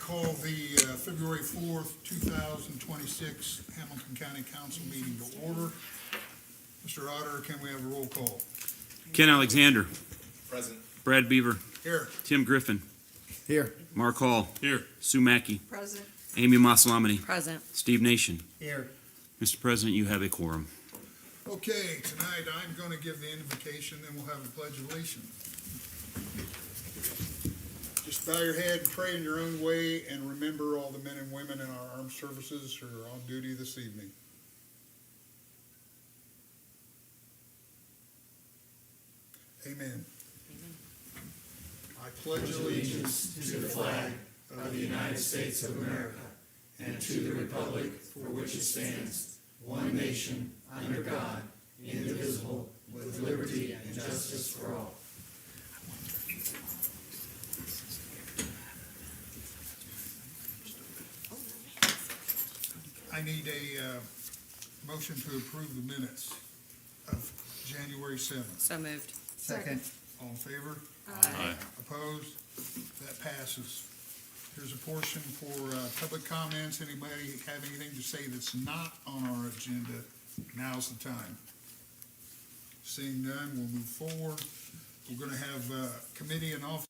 call the February 4th, 2026 Hamilton County Council meeting to order. Mr. Otter, can we have a roll call? Ken Alexander. Present. Brad Beaver. Here. Tim Griffin. Here. Mark Hall. Here. Sue Mackey. Present. Amy Masalamani. Present. Steve Nation. Here. Mr. President, you have a quorum. Okay, tonight I'm going to give the invocation, then we'll have the Pledge of Allegiance. Just bow your head and pray in your own way and remember all the men and women in our armed services who are on duty this evening. Amen. I pledge allegiance to the flag of the United States of America and to the republic for which it stands, one nation, under God, indivisible, with liberty and justice for all. I need a motion to approve the minutes of January 7th. So moved. Second. All in favor? Aye. Opposed? That passes. Here's a portion for public comments. Anybody have anything to say that's not on our agenda? Now's the time. Seeing none, we'll move forward. We're going to have committee and office.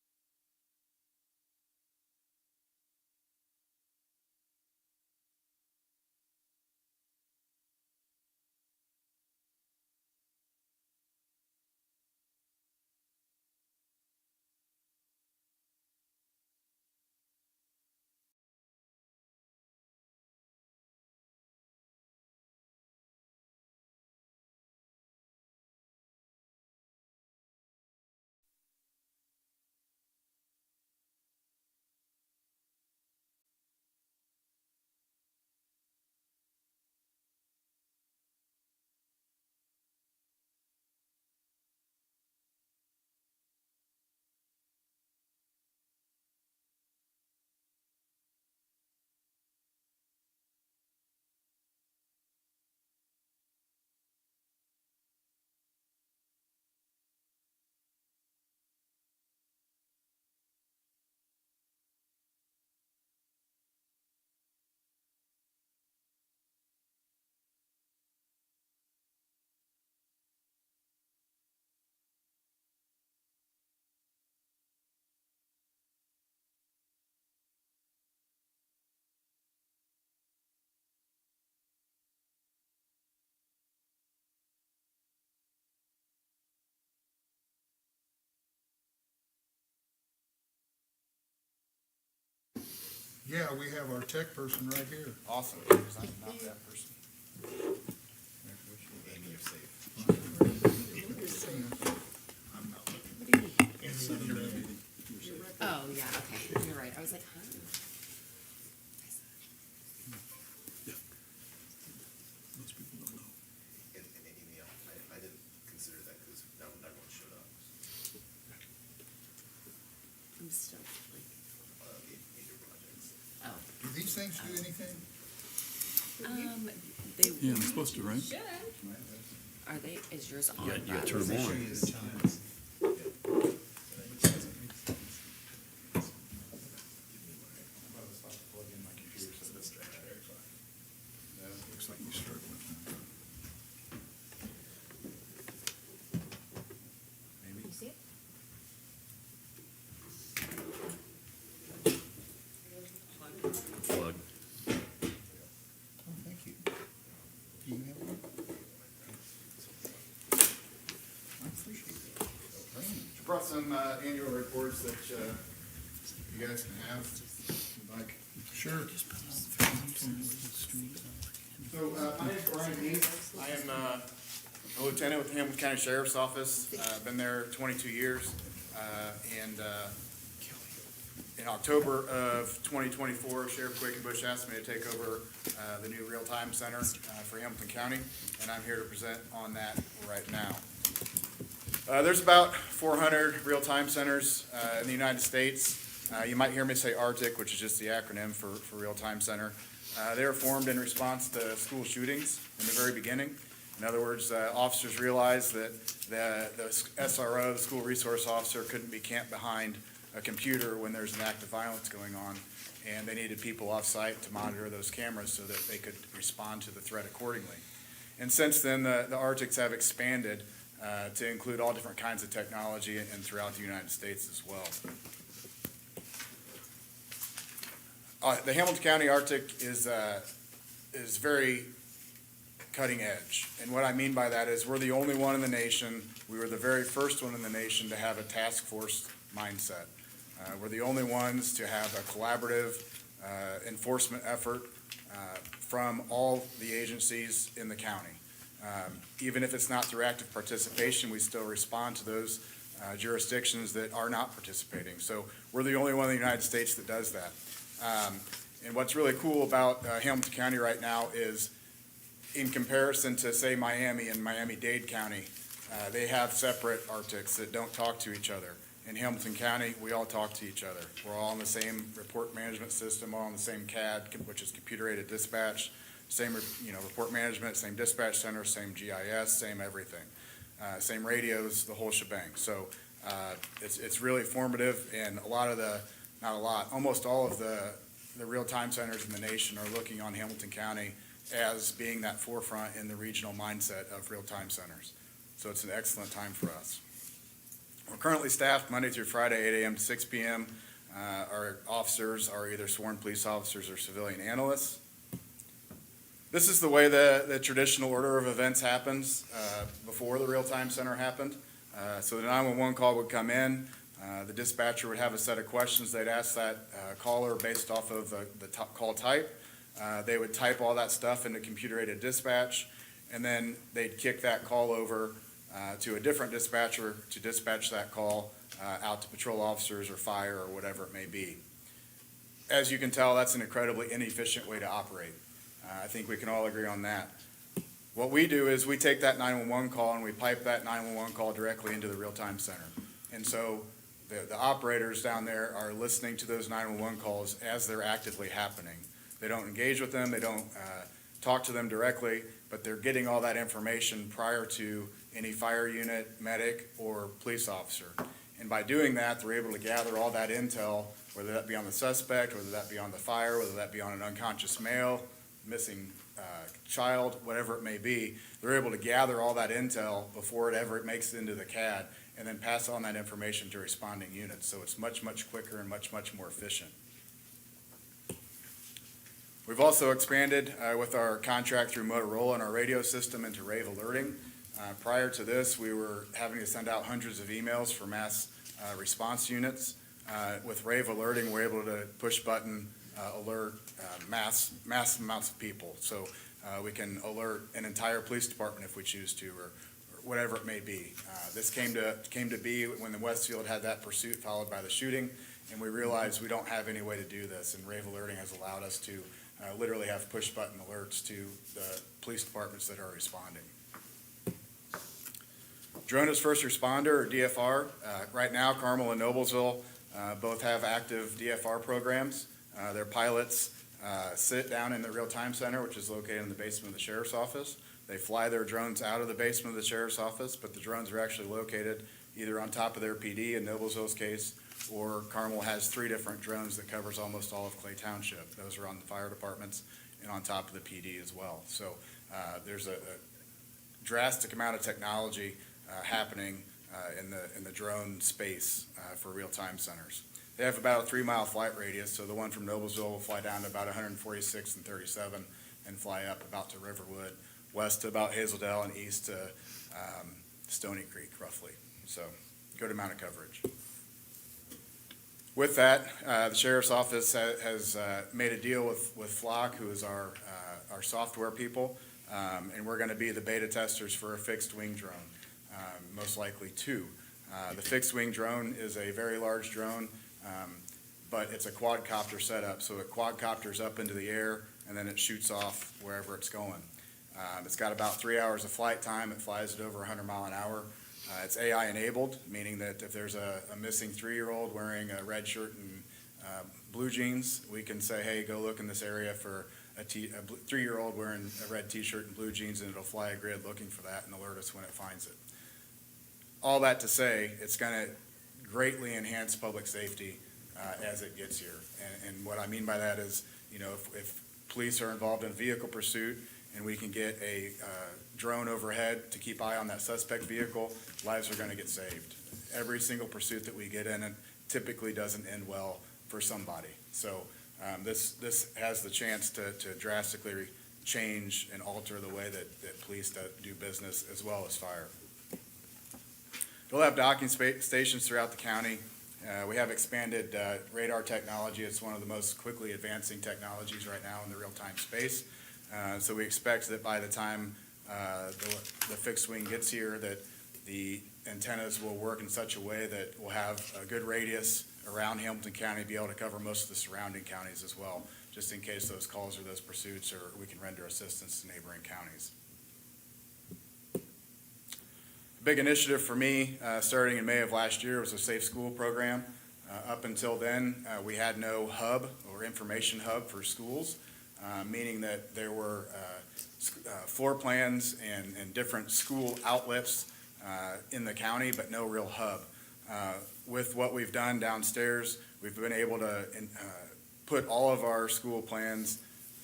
Yeah, we have our tech person right here. Awesome. Because I'm not that person. Amy, you're safe. Oh, yeah, okay. You're right. I was like, huh? And Amy, I didn't consider that because not everyone showed up. I'm still like, Major projects. oh. Do these things do anything? They Yeah, I'm supposed to, right? are they? Is yours on? You gotta turn them on. Looks like you struggling. You see it? Plug. Oh, thank you. Do you have one? I appreciate it. Brought some annual reports that you guys can have if you'd like. Sure. So, my name is Brian Heath. I am a lieutenant with the Hamilton County Sheriff's Office. Been there 22 years. And in October of 2024, Sheriff Quakenbush asked me to take over the new real-time center for Hamilton County, and I'm here to present on that right now. There's about 400 real-time centers in the United States. You might hear me say RTIC, which is just the acronym for Real-Time Center. They were formed in response to school shootings in the very beginning. In other words, officers realized that the SRO, the school resource officer, couldn't be camped behind a computer when there's an act of violence going on, and they needed people off-site to monitor those cameras so that they could respond to the threat accordingly. And since then, the Arctics have expanded to include all different kinds of technology and throughout the United States as well. The Hamilton County Arctic is very cutting edge. And what I mean by that is we're the only one in the nation, we were the very first one in the nation to have a task force mindset. We're the only ones to have a collaborative enforcement effort from all the agencies in the county. Even if it's not through active participation, we still respond to those jurisdictions that are not participating. So we're the only one in the United States that does that. And what's really cool about Hamilton County right now is, in comparison to, say, Miami and Miami-Dade County, they have separate Arctics that don't talk to each other. In Hamilton County, we all talk to each other. We're all on the same report management system, all on the same CAD, which is computer-aided dispatch, same report management, same dispatch center, same GIS, same everything, same radios, the whole shebang. So it's really formative, and almost all of the real-time centers in the nation are looking on Hamilton County as being that forefront in the regional mindset of real-time centers. So it's an excellent time for us. We're currently staffed Monday through Friday, 8 a.m. to 6 p.m. Our officers are either sworn police officers or civilian analysts. This is the way the traditional order of events happens before the real-time center happened. So the 911 call would come in. The dispatcher would have a set of questions they'd ask that caller based off of the call type. They would type all that stuff into computer-aided dispatch, and then they'd kick that call over to a different dispatcher to dispatch that call out to patrol officers or fire or whatever it may be. As you can tell, that's an incredibly inefficient way to operate. I think we can all agree on that. What we do is we take that 911 call and we pipe that 911 call directly into the real-time center. And so the operators down there are listening to those 911 calls as they're actively happening. They don't engage with them, they don't talk to them directly, but they're getting all that information prior to any fire unit, medic, or police officer. And by doing that, they're able to gather all that intel, whether that be on the suspect, whether that be on the fire, whether that be on an unconscious male, missing child, whatever it may be. They're able to gather all that intel before it makes it into the CAD, and then pass on that information to responding units. So it's much, much quicker and much, much more efficient. We've also expanded with our contract through Motorola and our radio system into Rave Alerting. Prior to this, we were having to send out hundreds of emails for mass response units. With Rave Alerting, we're able to push button alert mass amounts of people. So we can alert an entire police department if we choose to, or whatever it may be. This came to be when the Westfield had that pursuit followed by the shooting, and we realized we don't have any way to do this, and Rave Alerting has allowed us to literally have push button alerts to the police departments that are responding. Drone as First Responder, or DFR. Right now, Carmel and Noblesville both have active DFR programs. Their pilots sit down in the real-time center, which is located in the basement of the sheriff's office. They fly their drones out of the basement of the sheriff's office, but the drones are actually located either on top of their PD, in Noblesville's case, or Carmel has 3 different drones that covers almost all of Clay Township. Those are on the fire departments and on top of the PD as well. So there's a drastic amount of technology happening in the drone space for real-time centers. They have about a 3-mile flight radius, so the one from Noblesville will fly down to about 146 and 37 and fly up about to Riverwood, west to about Hazeldale, and east to Stony Creek, roughly. So good amount of coverage. With that, the Sheriff's Office has made a deal with Flock, who is our software people, and we're going to be the beta testers for a fixed-wing drone, most likely 2. The fixed-wing drone is a very large drone, but it's a quadcopter setup, so it quadcopters up into the air, and then it shoots off wherever it's going. It's got about 3 hours of flight time. It flies at over 100 miles an hour. It's AI enabled, meaning that if there's a missing 3-year-old wearing a red shirt and blue jeans, we can say, hey, go look in this area for a 3-year-old wearing a red t-shirt and blue jeans, and it'll fly a grid looking for that and alert us when it finds it. All that to say, it's going to greatly enhance public safety as it gets here. And what I mean by that is, you know, if police are involved in vehicle pursuit and we can get a drone overhead to keep eye on that suspect vehicle, lives are going to get saved. Every single pursuit that we get in it typically doesn't end well for somebody. So this has the chance to drastically change and alter the way that police do business as well as fire. We'll have docking stations throughout the county. We have expanded radar technology. It's one of the most quickly advancing technologies right now in the real-time space. So we expect that by the time the fixed wing gets here, that the antennas will work in such a way that we'll have a good radius around Hamilton County, be able to cover most of the surrounding counties as well, just in case those calls or those pursuits, or we can render assistance to neighboring counties. A big initiative for me, starting in May of last year, was a Safe School program. Up until then, we had no hub or information hub for schools, meaning that there were floor plans and different school outlets in the county, but no real hub. With what we've done downstairs, we've been able to put all of our school plans,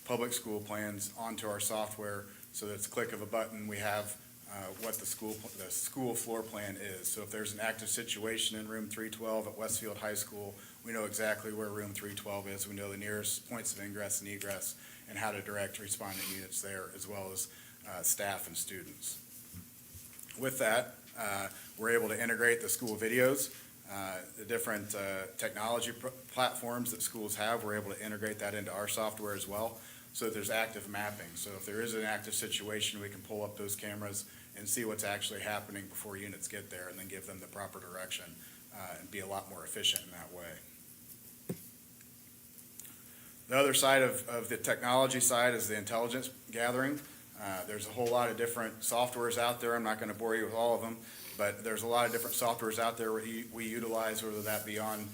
public school plans, onto our software, so that it's a click of a button, we have what the school floor plan is. So if there's an active situation in room 312 at Westfield High School, we know exactly where room 312 is. We know the nearest points of ingress and egress and how to direct responding units there, as well as staff and students. With that, we're able to integrate the school videos, the different technology platforms that schools have. We're able to integrate that into our software as well, so that there's active mapping. So if there is an active situation, we can pull up those cameras and see what's actually happening before units get there, and then give them the proper direction and be a lot more efficient in that way. The other side of the technology side is the intelligence gathering. There's a whole lot of different softwares out there. I'm not going to bore you with all of them, but there's a lot of different softwares out there we utilize, whether that be on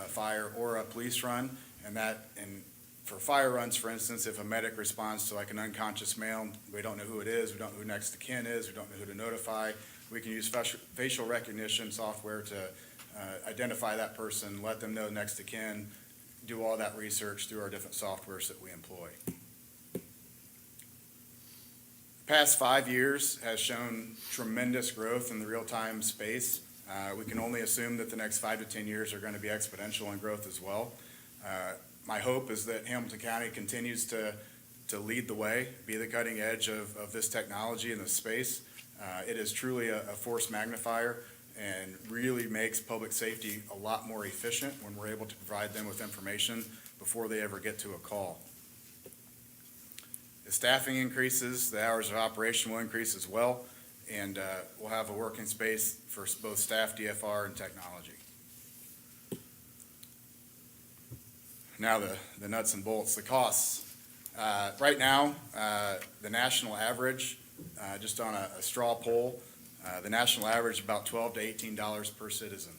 fire or a police run. And for fire runs, for instance, if a medic responds to like an unconscious male, we don't know who it is, we don't know who next of kin is, we don't know who to notify, we can use facial recognition software to identify that person, let them know next of kin, do all that research through our different softwares that we employ. Past 5 years has shown tremendous growth in the real-time space. We can only assume that the next 5 to 10 years are going to be exponential in growth as well. My hope is that Hamilton County continues to lead the way, be the cutting edge of this technology in this space. It is truly a force magnifier and really makes public safety a lot more efficient when we're able to provide them with information before they ever get to a call. The staffing increases, the hours of operation will increase as well, and we'll have a working space for both staff, DFR, and technology. Now the nuts and bolts, the costs. Right now, the national average, just on a straw poll, the national average is about $12 to $18 per citizen.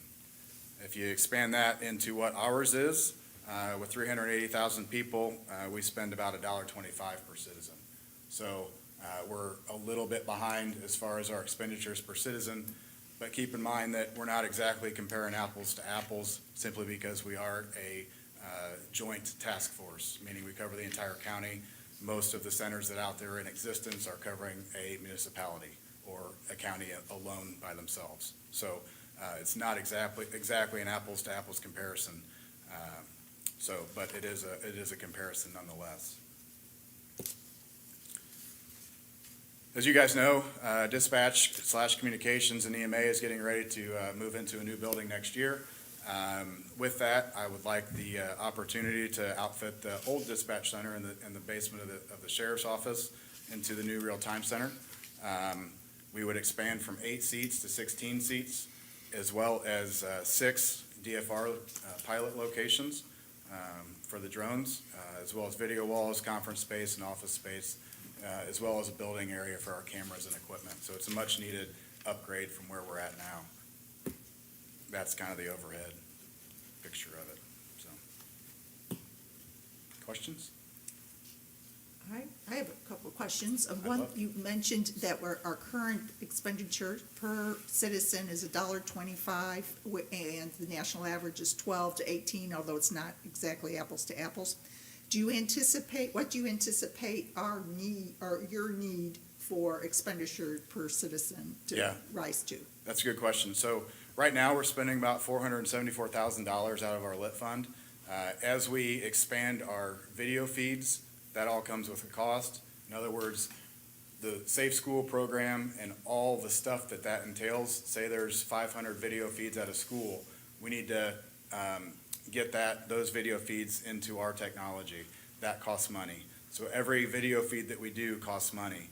If you expand that into what ours is, with 380,000 people, we spend about $1.25 per citizen. So we're a little bit behind as far as our expenditures per citizen, but keep in mind that we're not exactly comparing apples to apples, simply because we are a joint task force, meaning we cover the entire county. Most of the centers that are out there in existence are covering a municipality or a county alone by themselves. So it's not exactly an apples to apples comparison. But it is a comparison nonetheless. As you guys know, dispatch/communications and EMA is getting ready to move into a new building next year. With that, I would like the opportunity to outfit the old dispatch center in the basement of the sheriff's office into the new real-time center. We would expand from 8 seats to 16 seats, as well as 6 DFR pilot locations for the drones, as well as video walls, conference space, and office space, as well as a building area for our cameras and equipment. So it's a much needed upgrade from where we're at now. That's kind of the overhead picture of it. So, questions? right, I have a couple of questions. I'd One, love- you mentioned that our current expenditure per citizen is $1.25, and the national average is 12 to 18, although it's not exactly apples to apples. What do you anticipate our need, or your need for expenditure per citizen Yeah. to rise to? That's a good question. So right now, we're spending about $474,000 out of our lit fund. As we expand our video feeds, that all comes with a cost. In other words, the Safe School program and all the stuff that entails, say there's 500 video feeds at a school, we need to get those video feeds into our technology. That costs money. So every video feed that we do costs money.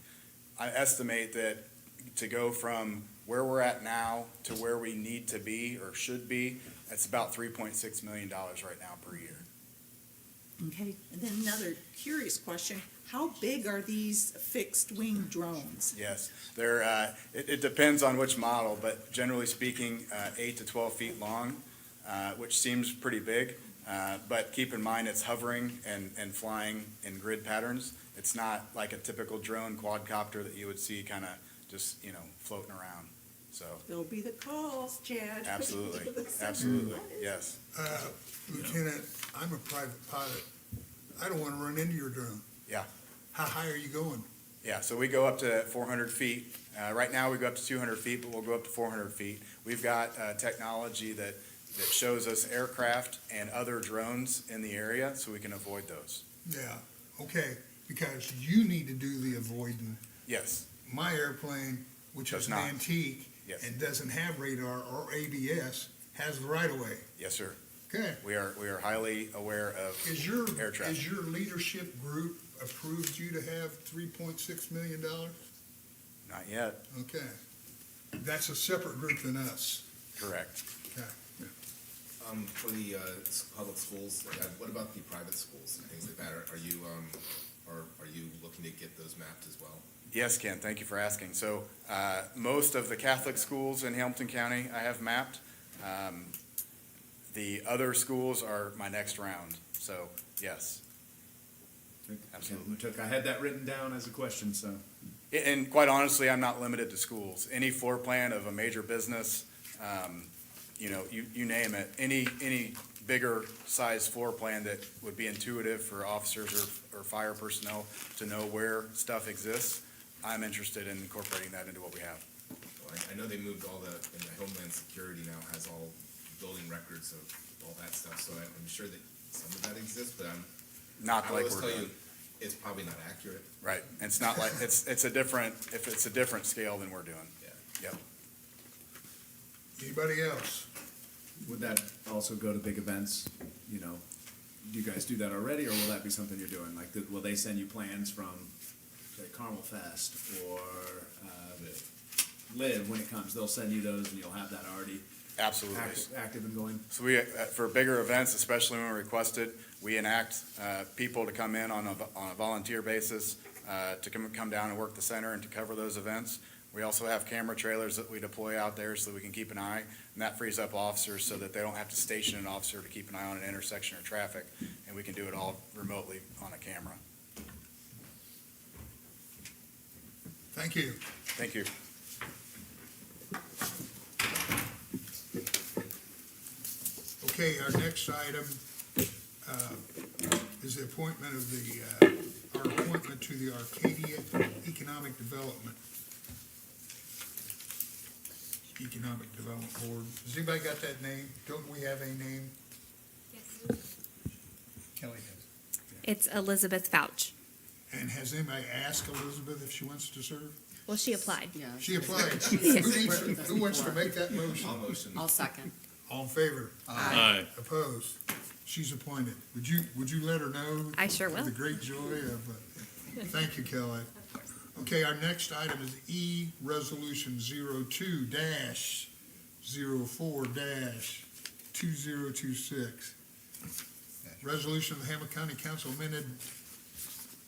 I estimate that to go from where we're at now to where we need to be or should be, it's about $3.6 million right now per year. Okay, and then another curious question, how big are these fixed-wing drones? Yes, it depends on which model, but generally speaking, 8 to 12 feet long, which seems pretty big. But keep in mind, it's hovering and flying in grid patterns. It's not like a typical drone quadcopter that you would see kind of just, floating around. So, There'll be the calls, Chad. absolutely, absolutely, yes. Lieutenant, I'm a private pilot. I don't want to run into your drone. Yeah. How high are you going? Yeah, so we go up to 400 feet. Right now, we go up to 200 feet, but we'll go up to 400 feet. We've got technology that shows us aircraft and other drones in the area, so we can avoid those. Yeah, okay, because you need to do the avoiding. Yes, My airplane, which Does is an not. antique Yes. and doesn't have radar or ABS, has the right of way. yes, sir. Okay. We are highly aware of Is your, air traffic. is your leadership group approved you to have $3.6 million? Not yet, Okay. That's a separate group than us. correct. Okay. For the public schools, what about the private schools and things like that? Are you looking to get those mapped as well? Yes, Ken, thank you for asking. So most of the Catholic schools in Hamilton County I have mapped. The other schools are my next round, so yes. Absolutely. I had that written down as a question, so. And quite honestly, I'm not limited to schools. Any floor plan of a major business, you name it, any bigger size floor plan that would be intuitive for officers or fire personnel to know where stuff exists, I'm interested in incorporating that into what we have. Well, I know they moved and the Homeland Security now has all building records of all that stuff, so I'm sure that some of that exists, but Not I like always we're tell doing. you, it's probably not accurate. Right, it's not like, it's a different scale than we're doing. Yeah. Yep. Anybody else? Would that also go to big events? Do you guys do that already, or will that be something you're doing? Like, will they send you plans from, say, Carmel Fest or Live when it comes? They'll send you those, and you'll have that already Absolutely. active and going. So we, for bigger events, especially when requested, we enact people to come in on a volunteer basis to come down and work the center and to cover those events. We also have camera trailers that we deploy out there so that we can keep an eye, and that frees up officers so that they don't have to station an officer to keep an eye on an intersection or traffic, and we can do it all remotely on a camera. Thank you. Thank you. Okay, our next item is the appointment of our appointment to the Arcadia Economic Development Board. Has anybody got that name? Don't we have a name? Kelly has. It's Elizabeth Fouch. And has anybody asked Elizabeth if she wants to serve? Well, she applied. Yeah. She applied. Who wants to make that motion? I'll motion. I'll second. All in favor? Aye. Opposed? She's appointed. Would you let her know? I sure will. The great joy of, thank you, Kelly. Okay, our next item is E, Resolution 02-04-2026. Resolution of the Hamilton County Council amended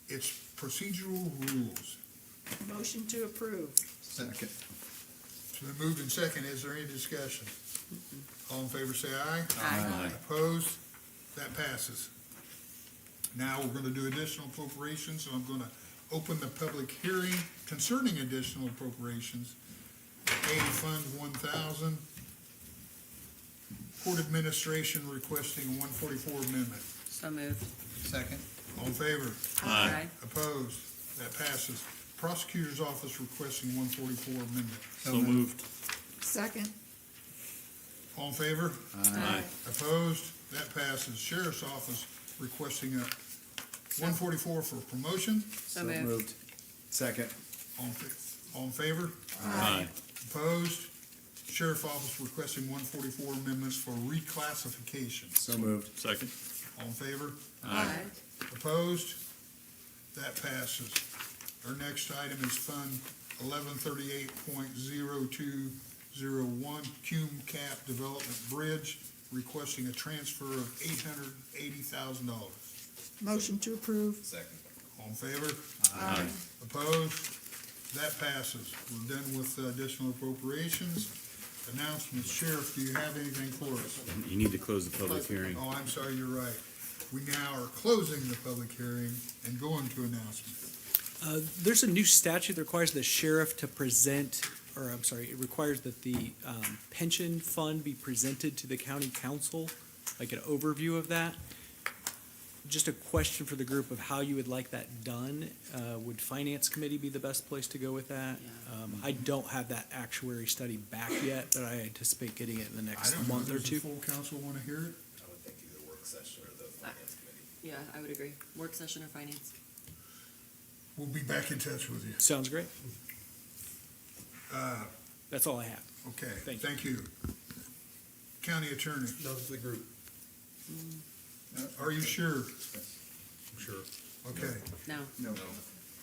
its procedural rules. Motion to approve. Second. It's been moved and second. Is there any discussion? All in favor, say aye. Aye. Opposed? That passes. Now we're gonna do additional appropriations, and I'm gonna open the public hearing concerning additional appropriations. A Fund 1,000. Court Administration requesting a 144 amendment. So moved. Second. All in favor? Aye. Opposed? That passes. Prosecutor's Office requesting 144 amendment. So moved. Second. All in favor? Aye. Opposed? That passes. Sheriff's Office requesting a 144 for promotion. So moved. Second. All in favor? Aye. Opposed? Sheriff's Office requesting 144 amendments for reclassification. So moved. Second. All in favor? Aye. Opposed? That passes. Our next item is Fund 1138.0201, Cume Cap Development Bridge, requesting a transfer of $880,000. Motion to approve. Second. All in favor? Aye. Opposed? That passes. We're done with additional appropriations. Announcements. Sheriff, do you have anything for us? You need to close the public hearing. Oh, I'm sorry, you're right. We now are closing the public hearing and going to announcements. There's a new statute that requires the sheriff to present, or I'm sorry, it requires that the pension fund be presented to the county council, like an overview of that. Just a question for the group of how you would like that done. Would Finance Committee be the best place to go with that? I don't have that actuary study back yet, but I anticipate getting it in the I next don't know, month or does the two. full council want to hear it? I would think either work session or the finance committee. Yeah, I would agree. Work session or finance? We'll be back in touch with you. Sounds great. Uh, That's all I have. Okay, Thank you. thank you. County Attorney, No, to the group. are you sure? Sure. Okay. No, No.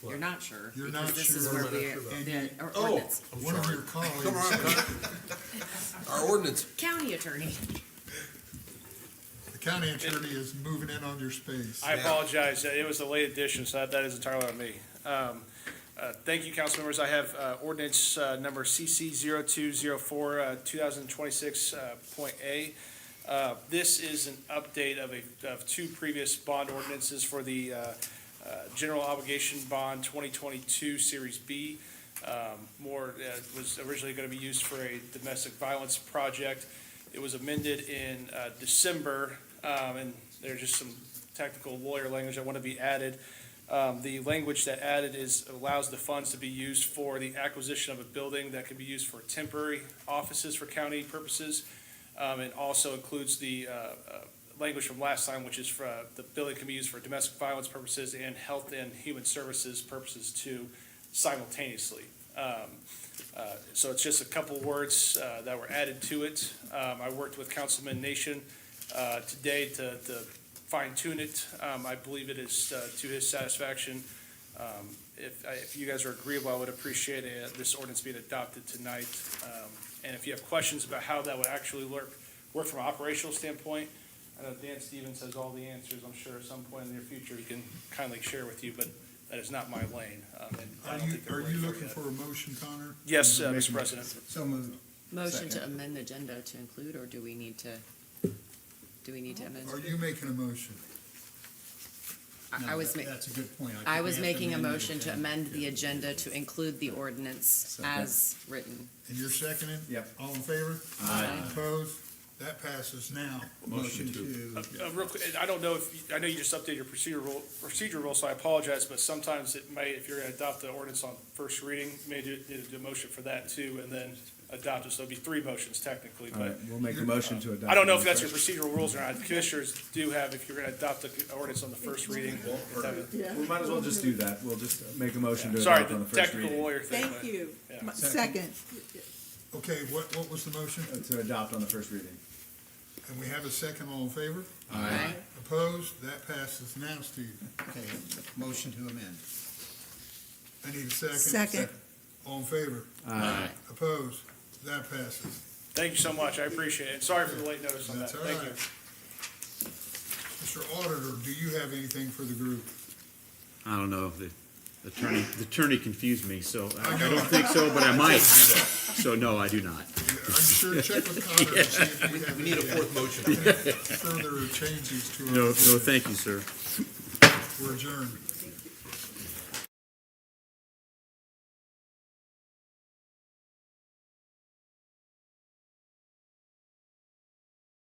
you're not sure. You're because not this is sure. where What am I we not sure about? the or Oh. ordinance. One of your colleagues. Come on, our ordinance. County attorney. The county attorney is moving in on your space. I apologize, it was a late addition, so that is entirely on me. Thank you, council members. I have ordinance number CC 0204, 2026.A. This is an update of two previous bond ordinances for the general obligation bond 2022 Series B. Was originally going to be used for a domestic violence project. It was amended in December, and there's just some technical lawyer language that want to be added. The language that added allows the funds to be used for the acquisition of a building that can be used for temporary offices for county purposes. It also includes the language from last time, which is for the building can be used for domestic violence purposes and health and human services purposes too, simultaneously. So it's just a couple words that were added to it. I worked with Councilman Nation today to fine tune it. I believe it is to his satisfaction. If you guys are agreeable, I would appreciate this ordinance being adopted tonight. And if you have questions about how that would actually work from an operational standpoint, I know Dan Stevens has all the answers. I'm sure at some point in the near future he can kindly share with you, but that is not my lane. And I don't think they're Are ready you for looking that. for a motion, Connor? Yes, Mr. President. So moved. Motion to Second. amend the agenda to include, or do we need to amend? Are you making a motion? I was That's a good point. I was making a motion to amend the agenda to include the ordinance Second. as written. And you're seconding? Yep. All in favor? Aye. Opposed? That passes now. Motion to. Real quick, I don't know if, I know you just updated your procedure rule, so I apologize, but sometimes it may, if you're gonna adopt the ordinance on first reading, you may need to do a motion for that too, and then adopt it, so it'd be three motions technically, All right, but we'll make a motion to adopt. I don't know if on that's your first. procedural rules or not. Commissioners do have, if you're gonna adopt the ordinance on the first reading. We might as well just do that. We'll just make a motion to Sorry, adopt on the the first technical reading. lawyer thing. Thank but- you. Yeah. Second. Okay, what was the motion? To adopt on the first reading. And we have a second, all in favor? Aye. Opposed? That passes now, Steve. Okay, motion to amend. I need a second. Second. All in favor? Aye. Opposed? That passes. Thank you so much. I appreciate it. And sorry for the late notice on that. That's all Thank right. you. Mr. Auditor, do you have anything for the group? I don't know, the attorney confused me, so I I know. don't think so, but I might. So no, I do not. Are you sure? Check with Connor to see if we have We need a any fourth motion. further changes to our. No, thank you, sir. We're adjourned.